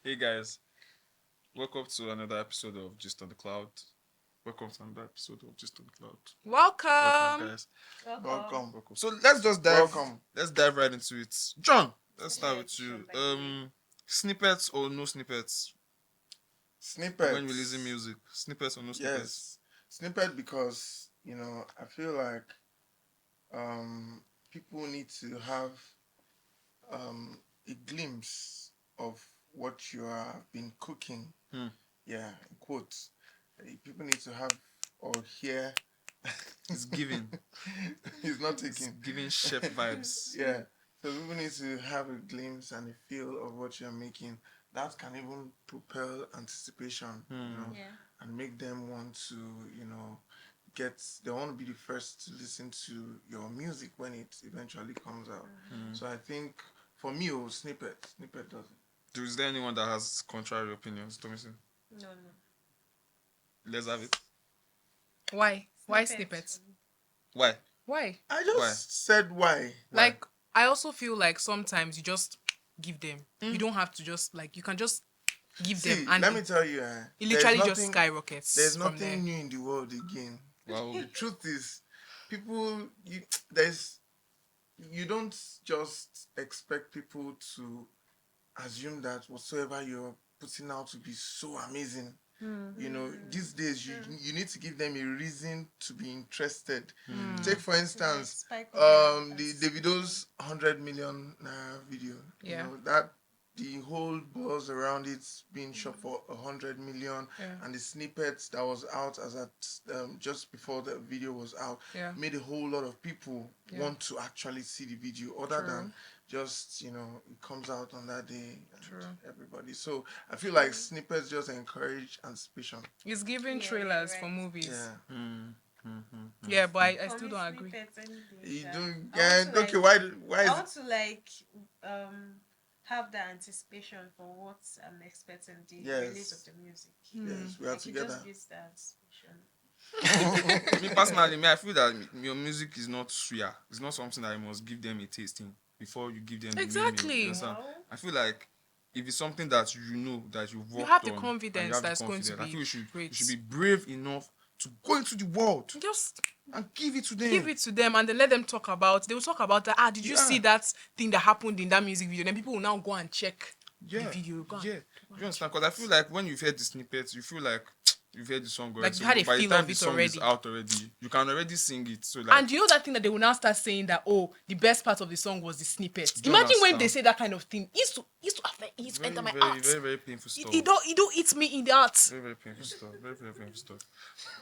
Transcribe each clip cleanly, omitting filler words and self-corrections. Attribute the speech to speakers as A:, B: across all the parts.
A: Hey guys, welcome to another episode of Just on the Cloud. Welcome to another episode of Just on the Cloud. Welcome,
B: Welcome.
A: guys.
C: Welcome.
A: Welcome. So let's dive.
C: Welcome.
A: Let's dive right into it. John, let's start
B: Yeah,
A: with you.
B: sure, by the way.
A: Snippets or no snippets
C: Snippets.
A: when releasing music? Snippets or no snippets?
C: Yes. Snippet because, I feel like people need to have a glimpse of what you have been cooking.
A: Hmm.
C: Yeah, in quotes. People need to have or hear.
A: It's giving.
C: He's not
A: It's
C: taking.
A: giving chef vibes.
C: Yeah. So people need to have a glimpse and a feel of what you're making. That can even propel anticipation,
B: Yeah.
C: and make them want to, they want to be the first to listen to your music when it eventually comes out.
A: Hmm.
C: So I think for me, snippet does it.
A: Is there anyone that has contrary opinions? Thomason,
B: No.
A: let's have it.
D: Why? Why snippets?
A: Why?
D: Why?
C: I just
A: Why?
C: said why.
D: Like, I also feel like sometimes you just give them. You don't have to just, you can just give
C: See,
D: them. And
C: let me tell you,
D: it literally just skyrockets.
C: There's
D: from
C: nothing
D: there.
C: new in the world again.
A: Wow.
C: The truth is, people, you don't just expect people to assume that whatsoever you're putting out to be so amazing. These days you need to give them a reason to be interested. Take for instance, the Davido's 100 million video.
D: Yeah.
C: That the whole buzz around it being shot for 100 million,
D: Yeah.
C: and the snippets that was out as at just before the video was out
D: Yeah.
C: made a whole lot of people
D: Yeah.
C: want to actually see the video, other
D: True.
C: than just it comes out on that day and
D: True.
C: everybody. So I feel like snippets just encourage anticipation.
D: It's giving
B: Yeah,
D: trailers
B: right.
D: for movies.
C: Yeah.
D: Yeah, but I still don't agree.
C: You don't.
B: I
C: Yeah.
B: want to,
C: Okay. Why
B: I
C: is
B: want to have that anticipation for what I'm expecting the
C: Yes.
B: release of the music.
C: yes, we are
B: Like, it
C: together.
B: just gives that anticipation.
A: Me personally, I feel that your music is not suya. It's not something that you must give them a tasting before you give them the
D: Exactly.
A: meaning, you understand?
B: No.
A: I feel like if it's something that you know that you've worked
D: have the
A: on and
D: confidence
A: have the
D: that's going to
A: confidence, I
D: be
A: feel you
D: great.
A: should be brave enough to go into the world
D: Just
A: and give it to them.
D: give it to them and then let them talk about. They will talk about that. Did you
A: Yeah.
D: see that thing that happened in that music video? Then people will now go and check
A: Yeah,
D: the video. Go and-
A: yeah. You understand? Because I feel like when you've heard the snippets, you feel like you've heard the song already.
D: Like you had a
A: by the
D: feel
A: time
D: of
A: the
D: it
A: song is
D: already.
A: out already, you can already sing it. So like,
D: And you know that thing that they will now start saying that, oh, the best part of the song was the snippet.
A: Do you
D: Imagine when
A: understand?
D: they say that kind of thing. It used to affect, it used to
A: very,
D: enter my
A: very,
D: heart.
A: very, very painful stuff.
D: It don't eat me in the heart.
A: Very, very painful stuff. Very, very painful stuff.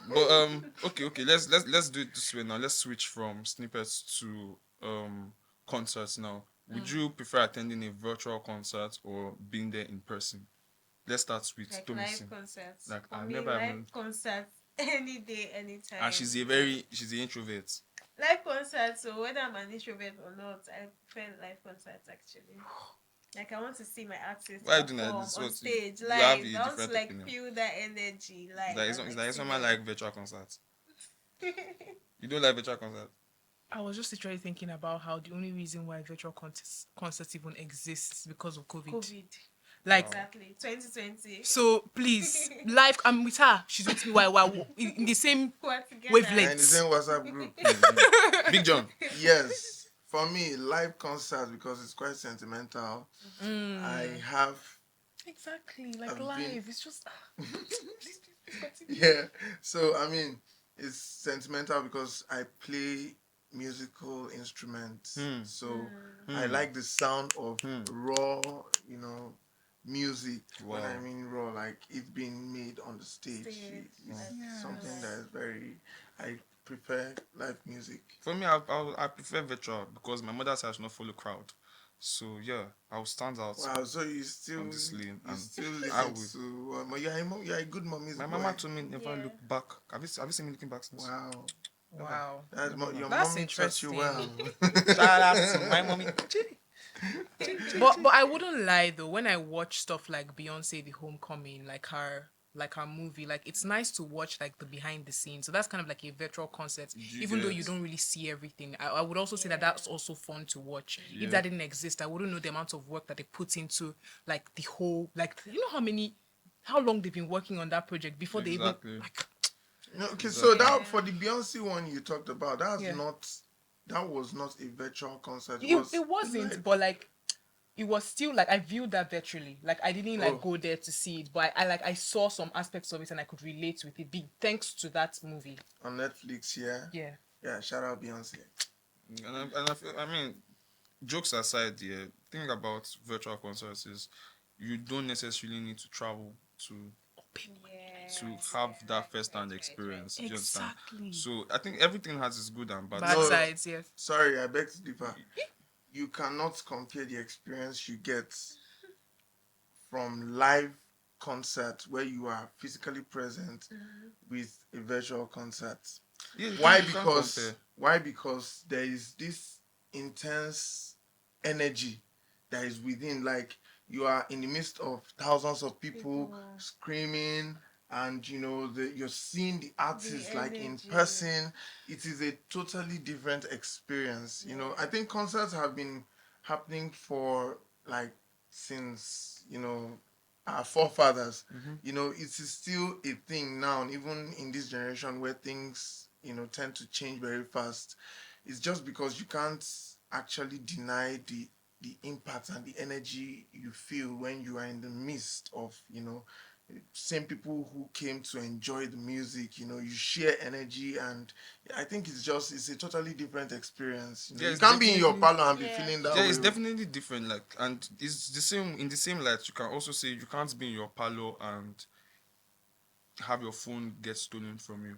A: But okay. Let's do it this way now. Let's switch from snippets to concerts now. Would you prefer attending a virtual concert or being there in person? Let's start with
B: Like
A: Thomason.
B: live concerts.
A: Like,
B: For
A: I've
B: me,
A: never
B: live
A: even-
B: concerts any day, anytime.
A: And she's an introvert.
B: Live concerts, so whether I'm an introvert or not, I prefer live concerts actually. Like I want to see my artists
A: Why are you doing that?
B: perform
A: This
B: on
A: what you-
B: stage
A: you
B: live.
A: have a
B: I want to
A: different opinion.
B: feel that energy live.
A: It's like someone like virtual concerts. You don't like virtual concerts?
D: I was just literally thinking about how the only reason why virtual concerts even exists is because of COVID.
B: COVID.
D: Like,
B: Exactly. 2020.
D: so please, live. I'm with her. She's with me. While in the same
B: We're together.
D: Wavelength.
C: And the same WhatsApp group.
A: Big John.
C: Yes. For me, live concerts, because it's quite sentimental. I have,
D: exactly like
C: I've
D: live.
C: been-
D: It's just
C: yeah. So I mean, it's sentimental because I play musical instruments. So I like the sound of raw, music. When I
A: Wow.
C: mean raw, like it being made on the stage.
B: Stage.
C: It's
B: Yeah.
C: something that is very. I prefer live music.
A: For me, I prefer virtual because my mother's house not follow crowd. So yeah, I'll stand out.
C: Wow, so you still
A: On this lane,
C: you
A: and
C: still
A: I
C: listen
A: will.
C: to you're a good mommy's
A: My
C: boy.
A: mama told me never
B: Yeah.
A: look back. Have you seen me looking back since?
C: Wow,
D: wow.
C: your
D: That's
C: mommy taught you well.
A: Shout out to my mommy.
D: But I wouldn't lie though. When I watch stuff like Beyonce, The Homecoming, like her like a movie. Like it's nice to watch like the behind the scenes. So that's kind of like a virtual concert,
A: You
D: even though you
A: get-
D: don't really see everything. I would also say that that's also fun to watch.
A: Yeah.
D: If that didn't exist, I wouldn't know the amount of work that they put into like the whole, like you know how long they've been working on that project before they even
A: Exactly.
D: like.
C: No, okay, so
A: Exactly.
C: that for the Beyonce one you talked about,
D: Yeah.
C: that was not a virtual concert.
D: It wasn't,
C: like-
D: but like it was still like I viewed that virtually. Like I didn't like
C: Oh.
D: go there to see it, but I saw some aspects of it and I could relate with it. Thanks to that movie.
C: on Netflix, yeah.
D: Yeah.
C: Yeah, shout out Beyonce.
A: And I feel, I mean, jokes aside, yeah, thing about virtual concerts is you don't necessarily need to travel to have that first-hand experience. You understand?
D: Exactly.
A: So I think everything has its good and bad.
D: Bad
C: No.
D: sides, yes.
C: Sorry, I beg to differ. You cannot compare the experience you get from live concert where you are physically present with a virtual concert.
A: Yeah,
C: Why?
A: you can't compare.
C: Because there is this intense energy that is within. Like you are in the midst of thousands of people screaming, and you're seeing the artist like in
B: energy.
C: person. It is a totally different experience. I think concerts have been happening for like since our forefathers. It is still a thing now, and even in this generation where things tend to change very fast. It's just because you can't actually deny the impact and the energy you feel when you are in the midst of same people who came to enjoy the music. You share energy, and I think it's a totally different experience.
A: Yeah,
C: You
A: it's
C: can't be in your
A: definitely-
C: parlor and be
B: Yeah.
C: feeling that
A: Yeah,
C: way.
A: it's definitely different. Like, and it's the same in the same light. You can also say you can't be in your parlor and have your phone get stolen from you.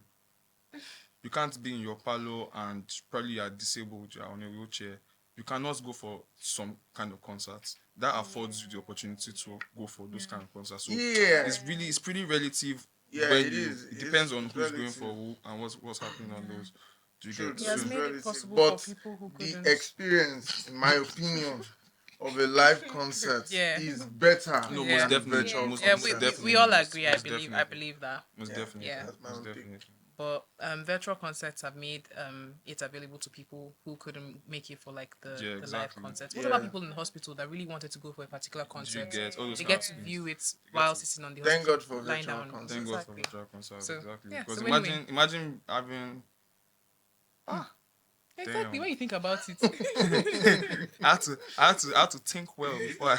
A: You can't be in your parlor and probably you are disabled, you are on a wheelchair. You cannot go for some kind of concerts. That affords you the opportunity to go for those kind of concerts. So
C: Yeah.
A: it's pretty relative.
C: Yeah,
A: when
C: it
A: you,
C: is.
A: It depends
C: It's
A: on who's going
C: relative.
A: for who and what's happening on those. Do you
C: True,
A: get
D: He
C: true.
D: has
A: so-
D: made it
C: Relative.
D: possible
C: But
D: for people who
C: the
D: couldn't.
C: experience, in my opinion, of a live concert
D: Yeah.
C: is better
A: No,
D: Yeah.
A: most
C: than a
A: definitely.
C: virtual
A: Most,
D: Yeah,
A: most
C: concert.
A: definitely.
D: we all
A: most-
D: agree. I
A: most
D: believe
A: definitely.
D: that.
A: Most
C: Yeah.
A: definitely.
D: Yeah.
C: That's my
A: Most
C: own take.
A: definitely.
D: But virtual concerts have made it available to people who couldn't make it for like the live
A: exactly.
D: concerts. What about
C: Yeah.
D: people in the hospital that really wanted to go for a particular
A: Do you
D: concert?
A: get all those
D: They
A: kind
D: get
A: of
D: to
A: things.
D: view it
A: get
D: while
A: to-
D: sitting on the
C: Thank
D: hospital,
C: God for
D: lying
C: virtual
D: down.
C: concerts.
A: Thank God for
D: Exactly.
A: virtual concerts.
D: So,
A: Exactly.
D: yeah,
A: Because
D: so
A: imagine
D: anyway.
A: imagine having
D: Exactly.
A: Damn.
D: When you think about it.
A: I had to think well before I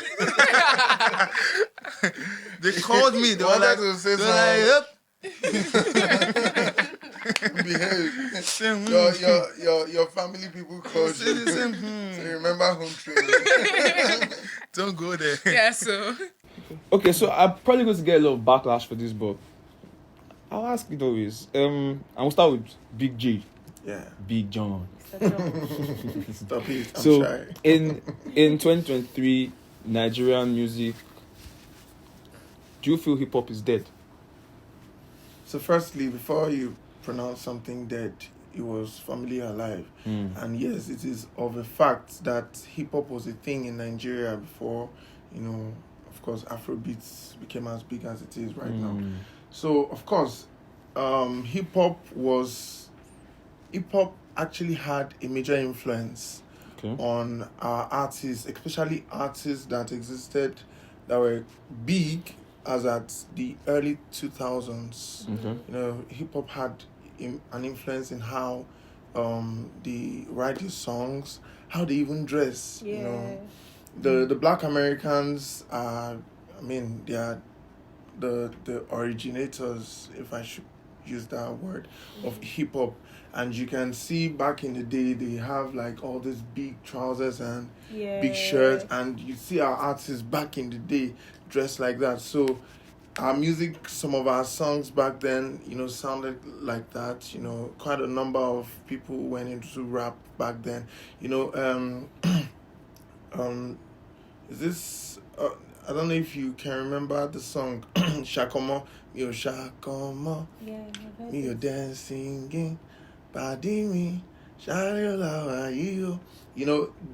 A: they called me. They were
C: Wanted
A: like,
C: to say
A: they were like, yep.
C: Behave. Your family people called
A: Say
C: you.
A: the same,
C: So remember home training.
A: Don't go there.
D: Yeah, so
E: Okay, so I'm probably going to get a lot of backlash for this, but I'll ask it always. And we'll start with Big J,
C: Yeah.
E: Big John.
C: Stop it. I'm
E: So
C: shy.
E: in 2023 Nigerian music, do you feel hip hop is dead?
C: So firstly, before you pronounce something dead, it was formerly alive. And yes, it is of a fact that hip hop was a thing in Nigeria before, of course, Afrobeats became as big as it is right now. So of course, hip hop actually had a major influence
E: Okay.
C: on our artists, especially artists that existed that were big as at the early 2000s.
E: Okay.
C: Hip hop had an influence in how they write their songs, how they even dress. The Black Americans are, they are the originators, if I should use that word, of hip hop. And you can see back in the day they have like all these big trousers and big shirts, and you see our artists back in the day dressed like that. So our music, some of our songs back then, sounded like that. Quite a number of people went into rap back then. Is this I don't know if you can remember the song Shakomo, Yo Shakomo, me your dancing, body me, you.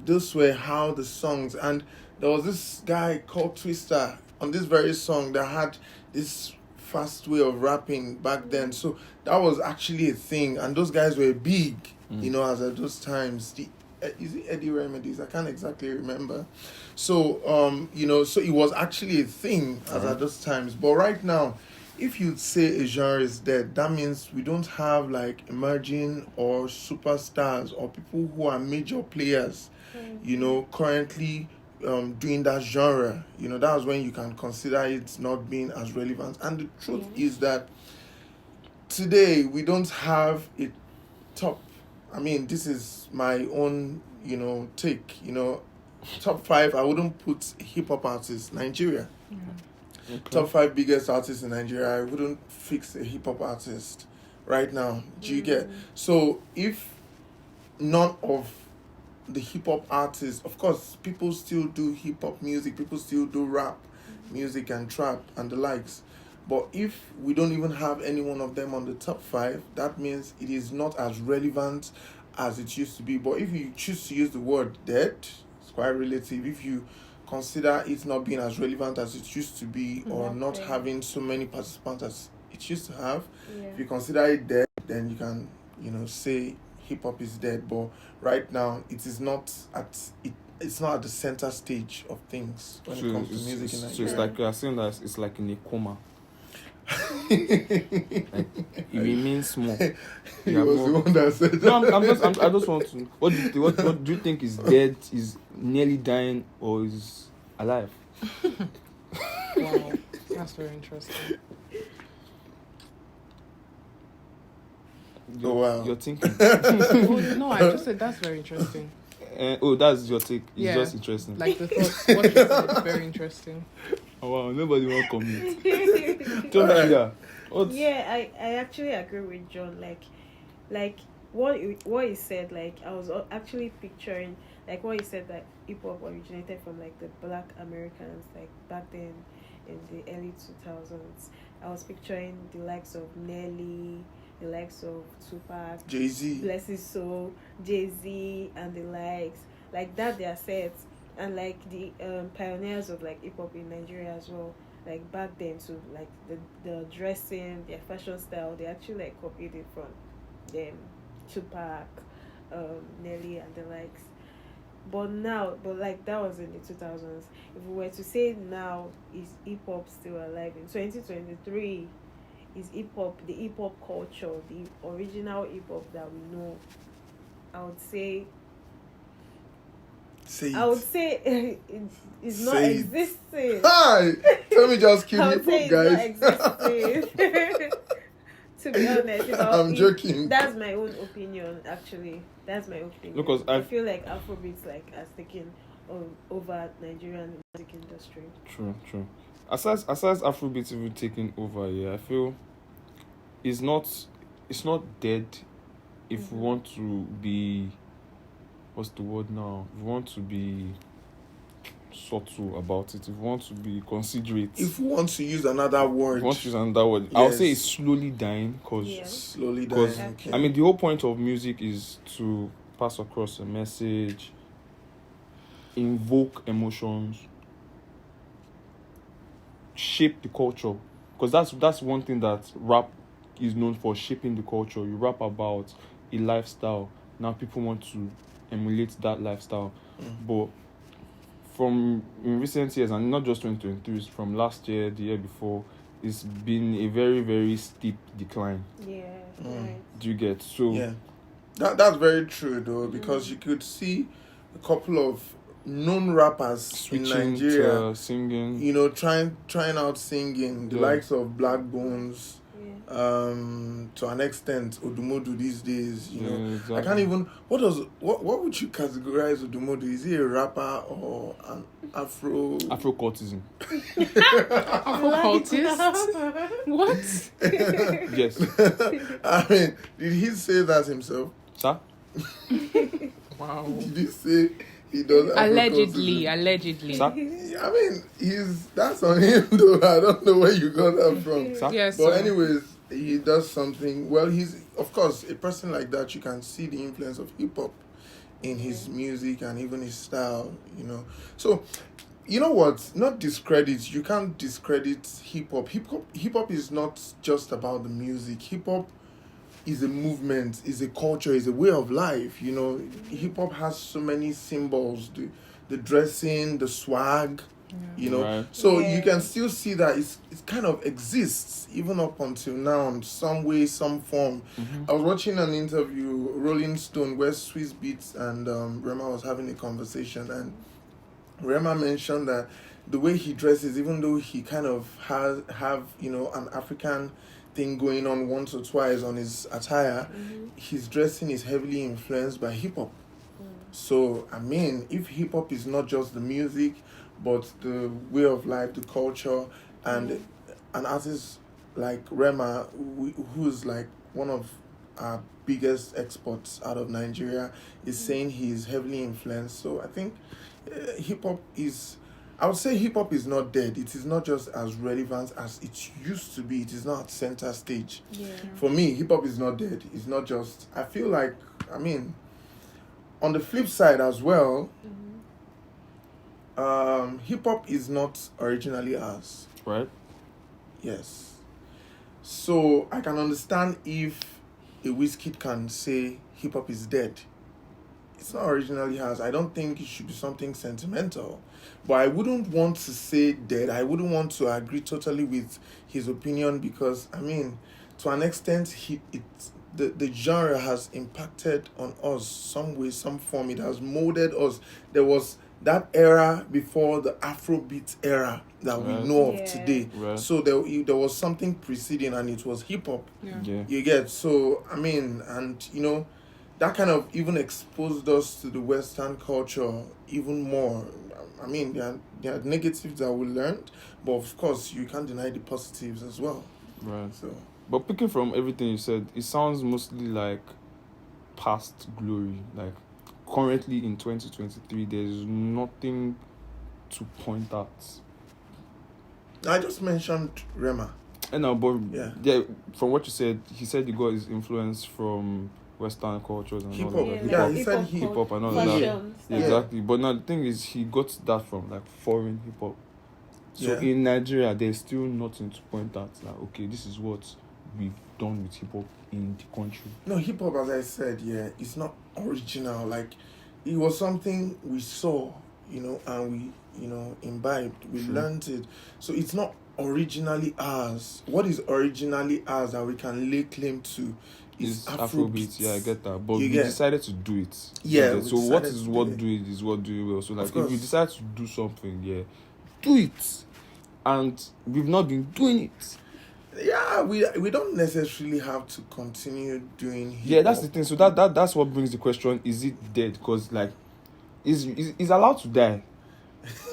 C: Those were how the songs, and there was this guy called Twister on this very song that had this fast way of rapping back then. So that was actually a thing, and those guys were big, you know, as at those times. Is it Eddie Remedies? I can't exactly remember. So you know, so it was actually a thing as at those times. But right now, if you say a genre is dead, that means we don't have like emerging or superstars or people who are major players, you know, currently doing that genre. You know, that's when you can consider it not being as relevant. And the truth is that today we don't have a top. I mean, this is my own, you know, take. You know, top 5. I wouldn't put hip hop artists. Nigeria.
E: Okay.
C: Top 5 biggest artists in Nigeria. I wouldn't fix a hip hop artist right now. Do you get? So if none of the hip hop artists, of course, people still do hip hop music. People still do rap music and trap and the likes. But if we don't even have any one of them on the top 5, that means it is not as relevant as it used to be. But if you choose to use the word dead, it's quite relative. If you consider it not being as relevant as it used to be, or not having so many participants as it used to have, if you consider it dead, then you can, you know, say hip hop is dead. But right now, it is not at it. It's not at the center stage of things when it comes to music in Nigeria.
E: So it's like you're saying that it's like in a coma. Like, it remains small.
C: He was the one that said that.
E: No, I just want to. What do you think is dead? Is nearly dying or is alive?
D: Wow, that's very interesting.
C: Oh, wow.
E: You're thinking.
D: Oh, no, I just said that's very interesting.
E: That's your take. It's
D: Yeah.
E: just interesting.
D: Like the thoughts, what you said is very interesting.
E: Oh wow, nobody want comment. Tell me, yeah.
B: Yeah, I actually agree with John. Like what he said. Like I was actually picturing like what he said, that hip hop originated from like the Black Americans, like back then in the early 2000s. I was picturing the likes of Nelly, the likes of Tupac,
C: Jay-Z.
B: Bless His Soul, Jay-Z, and the likes. Like that, they are set. And like the pioneers of like hip hop in Nigeria as well, like back then too, like the dressing, their fashion style, they actually like copied it from them, Tupac, Nelly, and the likes. But like that was in the 2000s. If we were to say now, is hip hop still alive in 2023? Is hip hop, the hip hop culture, the original hip hop that we know? I would say it's not
C: Say it.
B: existing.
C: Hi! Tell me just keep
B: I
C: hip
B: would
C: hop,
B: say it's
C: guys.
B: not existing. To be honest,
C: I'm joking.
B: That's my own opinion. Actually, that's my opinion.
E: Because
B: I feel like Afrobeat has taken over Nigerian music industry.
E: True. Aside Afrobeat even taking over, yeah, I feel it's not dead. If we want to be, what's the word now? If we want to be subtle about it, if we want to be considerate,
C: If we want to use another word,
E: I'll say it's slowly dying because
C: slowly dying. Okay.
E: I mean the whole point of music is to pass across a message, invoke emotions, shape the culture, because that's one thing that rap is known for, shaping the culture. You rap about a lifestyle, now people want to emulate that lifestyle. But from in recent years, and not just 2023, from last year, the year before, it's been a very, very steep decline.
B: Yeah, right.
E: Do you get? So
C: Yeah, that's very true though, because you could see a couple of known rappers
E: switching
C: in Nigeria,
E: to singing.
C: you know, trying out singing, the
E: Yeah.
C: likes of Black Bones,
B: Yeah.
C: to an extent Odumodu these days, you know.
E: Exactly.
C: I can't even what would you categorize Odumodu? Is he a rapper or an
E: Afro-cultism.
D: Occultist? What?
E: Yes.
C: I mean, did he say that himself?
E: Sir?
D: Wow.
C: Did he say he does
D: Allegedly.
E: Sir?
C: I mean, that's on him though. I don't know where you got that from.
E: Sir?
D: Yes.
C: But anyways, he does something. Well, he's, of course, a person like that, you can see the influence of hip hop in his music and even his style, you know. So you know what? Not discredit. You can't discredit hip hop. Hip hop is not just about the music. Hip hop is a movement, is a culture, is a way of life. You know, hip hop has so many symbols. The dressing, the swag. You know,
E: Right.
C: so
B: Yeah.
C: you can still see that it kind of exists even up until now in some way, some form. I was watching an interview, Rolling Stone, where Swiss Beats and Rema was having a conversation, and Rema mentioned that the way he dresses, even though he kind of have an African thing going on once or twice on his attire, his dressing is heavily influenced by hip hop. So I mean, if hip hop is not just the music, but the way of life, the culture, and an artist like Rema, who's like one of our biggest exports out of Nigeria, is saying he's heavily influenced. So I think hip hop is. I would say hip hop is not dead. It is not just as relevant as it used to be. It is not center stage.
B: Yeah.
C: For me, hip hop is not dead. It's not just. I feel like, I mean, on the flip side as well, hip hop is not originally ours.
E: Right.
C: Yes. So I can understand if a Wizkid can say hip hop is dead. It's not originally ours. I don't think it should be something sentimental. But I wouldn't want to say dead. I wouldn't want to agree totally with his opinion because, I mean, to an extent, the genre has impacted on us some way, some form. It has molded us. There was that era before the Afrobeat era that we
E: Right.
C: know of
B: Yeah.
C: today.
E: Right.
C: So there was something preceding, and it was hip hop.
E: Yeah.
C: You get, so I mean, and that kind of even exposed us to the Western culture even more. I mean, there are negatives that we learned, but of course you can't deny the positives as well.
E: Right.
C: So
E: But picking from everything you said, it sounds mostly like past glory. Like currently in 2023, there's nothing to point at.
C: I just mentioned Rema.
E: And now, but
C: Yeah.
E: from what you said, he said he got his influence from Western cultures and
C: Hip
E: all
C: hop.
E: of that.
C: Yeah,
B: like
C: he said
E: hip hop and all
C: that.
B: fashion
E: Yeah,
B: stuff.
E: exactly. But now the thing is, he got that from like foreign hip hop. So
C: Yeah.
E: in Nigeria, there's still nothing to point at. Like, okay, this is what we've done with hip hop in the country.
C: No, hip hop, as I said, yeah, it's not original. Like, it was something we saw, and we, imbibed. We
E: True.
C: learned it. So it's not originally ours. What is originally ours that we can lay claim to is
E: It's Afrobeat. Yeah, I get that. But
C: You
E: we
C: get-
E: decided to do it.
C: Yeah,
E: You get?
C: we
E: So what
C: decided
E: is
C: to
E: what
C: do it.
E: do it is what do it well. So like
C: Of
E: if we
C: course.
E: decide to do something, yeah, do it. And we've not been doing it.
C: Yeah, we don't necessarily have to continue doing hip
E: Yeah, that's the thing. So that's what brings the question: is it dead? Because like, is allowed to die.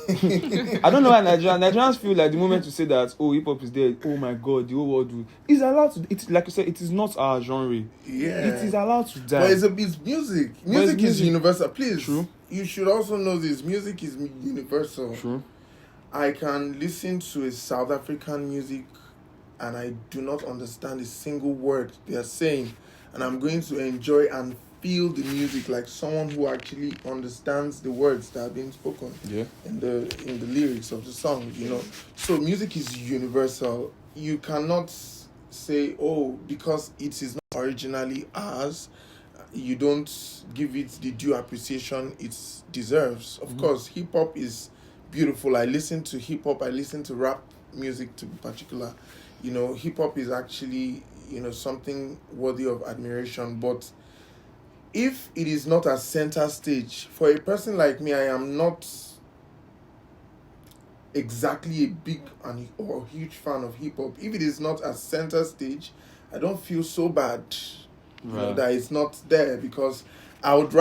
E: I don't know why Nigerians feel like the moment you say that, oh, hip hop is dead, oh my god, the whole world will. It's allowed to. It's like you said, it is not our genre.
C: Yeah.
E: It is allowed to die.
C: But it's music. Music is
E: music.
C: universal. Please.
E: True.
C: You should also know this. Music is universal.
E: True.
C: I can listen to a South African music and I do not understand a single word they are saying, and I'm going to enjoy and feel the music like someone who actually understands the words that are being spoken
E: Yeah.
C: in the lyrics of the song. So music is universal. You cannot say, oh, because it is not originally ours, you don't give it the due appreciation it deserves. Of course, hip hop is beautiful. I listen to hip hop. I listen to rap music to be particular. Hip hop is actually something worthy of admiration. But if it is not at center stage, for a person like me, I am not exactly a big or huge fan of hip hop. If it is not at center stage, I don't feel so bad
E: Right.
C: that it's not there, because I would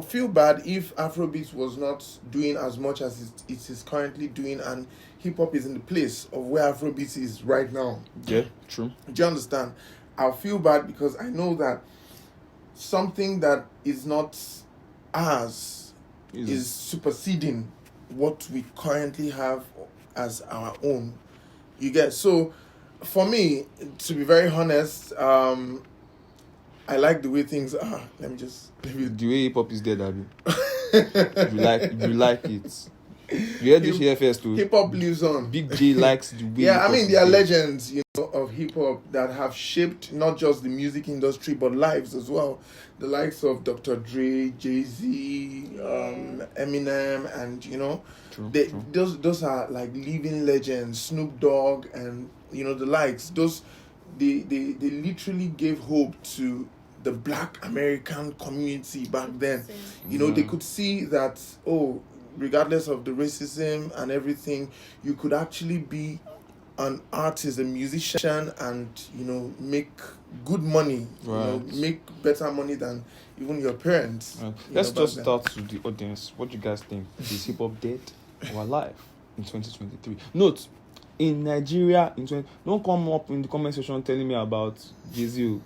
C: feel bad if Afrobeat was not doing as much as it is currently doing, and hip hop is in the place of where Afrobeat is right now.
E: Yeah. True.
C: Do you understand? I'll feel bad because I know that something that is not ours is superseding what we currently have as our own. You get? So for me, to be very honest, I like the way things are. Let me
E: the way hip hop is dead, Abby. you like it. You heard this here first, too.
C: Hip hop lives on.
E: Big J likes the way.
C: Yeah, I
E: hip-hop
C: mean,
E: is
C: there are
E: dead.
C: legends, of hip hop that have shaped not just the music industry but lives as well. The likes of Dr. Dre, Jay-Z, Eminem, and
E: True,
C: they,
E: true.
C: those are like living legends. Snoop Dogg and the likes. Those they literally gave hope to the Black American community back then. They could see that regardless of the racism and everything, you could actually be an artist, a musician, and make good money.
E: Right.
C: Make better money than even your parents.
E: Right.
C: you
E: Let's
C: know, back
E: just
C: then.
E: start to the audience. What do you guys think? Is hip hop dead or alive in 2023? Note, in Nigeria, don't come up in the comment section telling me about Jay-Z.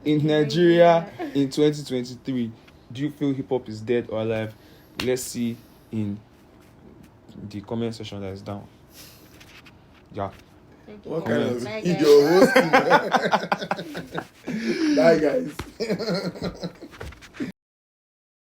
E: In Nigeria, in 2023, do you feel hip hop is dead or alive? Let's see in the comment section that is down. Yeah.
C: What
B: Thank
C: kind
B: you.
C: of
B: Bye,
C: your hosting? Bye, guys.